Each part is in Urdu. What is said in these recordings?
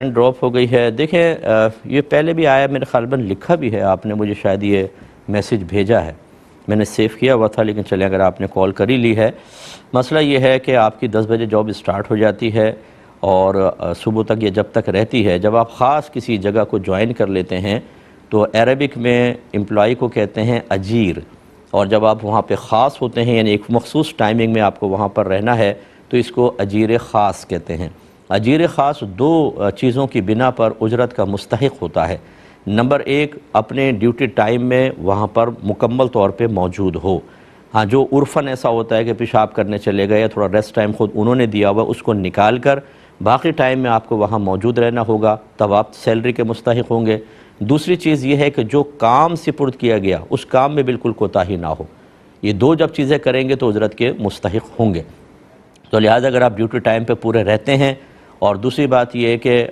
ڈراپ ہو گئی ہے۔ دیکھیں یہ پہلے بھی آیا، میرے خیال میں لکھا بھی ہے آپ نے، مجھے شاید یہ میسیج بھیجا ہے، میں نے سیو کیا ہوا تھا، لیکن چلیں اگر آپ نے کال کر ہی لی ہے۔ مسئلہ یہ ہے کہ آپ کی 10 بجے جاب اسٹارٹ ہو جاتی ہے اور صبح تک یہ جب تک رہتی ہے۔ جب آپ خاص کسی جگہ کو جوائن کر لیتے ہیں تو عربک میں امپلائی کو کہتے ہیں اجیر، اور جب آپ وہاں پہ خاص ہوتے ہیں یعنی ایک مخصوص ٹائمنگ میں آپ کو وہاں پر رہنا ہے تو اس کو اجیر خاص کہتے ہیں۔ اجیر خاص دو چیزوں کی بنا پر اجرت کا مستحق ہوتا ہے۔ نمبر ایک، اپنے ڈیوٹی ٹائم میں وہاں پر مکمل طور پہ موجود ہو۔ ہاں، جو عرفاً ایسا ہوتا ہے کہ پیشاب کرنے چلے گئے یا تھوڑا ریسٹ ٹائم خود انہوں نے دیا ہوا، اس کو نکال کر باقی ٹائم میں آپ کو وہاں موجود رہنا ہوگا، تب آپ سیلری کے مستحق ہوں گے۔ دوسری چیز یہ ہے کہ جو کام سپرد کیا گیا اس کام میں بالکل کوتاہی نہ ہو۔ یہ دو جب چیزیں کریں گے تو اجرت کے مستحق ہوں گے۔ تو لہٰذا اگر آپ ڈیوٹی ٹائم پہ پورے رہتے ہیں، اور دوسری بات یہ ہے کہ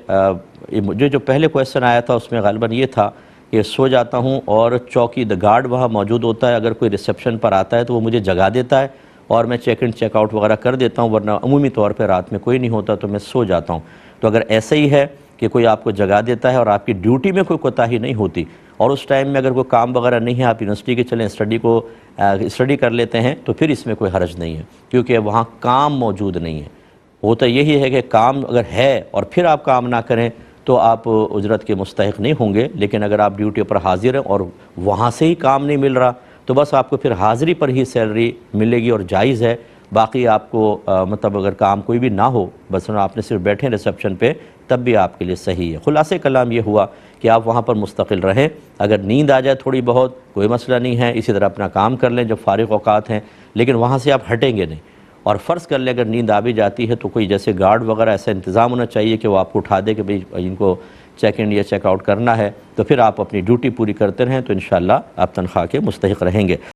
مجھے جو پہلے کویسچن آیا تھا اس میں غالباً یہ تھا کہ سو جاتا ہوں اور چوکی گارڈ وہاں موجود ہوتا ہے، اگر کوئی ریسیپشن پر آتا ہے تو وہ مجھے جگا دیتا ہے اور میں چیک ان چیک آؤٹ وغیرہ کر دیتا ہوں، ورنہ عمومی طور پہ رات میں کوئی نہیں ہوتا تو میں سو جاتا ہوں۔ تو اگر ایسا ہی ہے کہ کوئی آپ کو جگا دیتا ہے اور آپ کی ڈیوٹی میں کوئی کوتاہی نہیں ہوتی اور اس ٹائم میں اگر کوئی کام وغیرہ نہیں ہے، آپ یونیورسٹی کے چلیں اسٹڈی کر لیتے ہیں، تو پھر اس میں کوئی حرج نہیں ہے، کیونکہ وہاں کام موجود نہیں ہے۔ ہوتا یہی ہے کہ کام اگر ہے اور پھر آپ کام نہ کریں تو آپ اجرت کے مستحق نہیں ہوں گے، لیکن اگر آپ ڈیوٹی پر حاضر ہیں اور وہاں سے ہی کام نہیں مل رہا تو بس آپ کو پھر حاضری پر ہی سیلری ملے گی اور جائز ہے۔ باقی آپ کو مطلب اگر کام کوئی بھی نہ ہو، بس آپ نے صرف بیٹھیں ریسیپشن پہ، تب بھی آپ کے لیے صحیح ہے۔ خلاصہ کلام یہ ہوا کہ آپ وہاں پر مستقل رہیں، اگر نیند آ جائے تھوڑی بہت کوئی مسئلہ نہیں ہے، اسی طرح اپنا کام کر لیں جب فارغ اوقات ہیں، لیکن وہاں سے آپ ہٹیں گے نہیں۔ اور فرض کر لیں اگر نیند آ بھی جاتی ہے تو کوئی جیسے گارڈ وغیرہ ایسا انتظام ہونا چاہیے کہ وہ آپ کو اٹھا دے کہ بھئی ان کو چیک ان یا چیک آؤٹ کرنا ہے، تو پھر آپ اپنی ڈیوٹی پوری کرتے رہیں تو انشاءاللہ آپ تنخواہ کے مستحق رہیں گے۔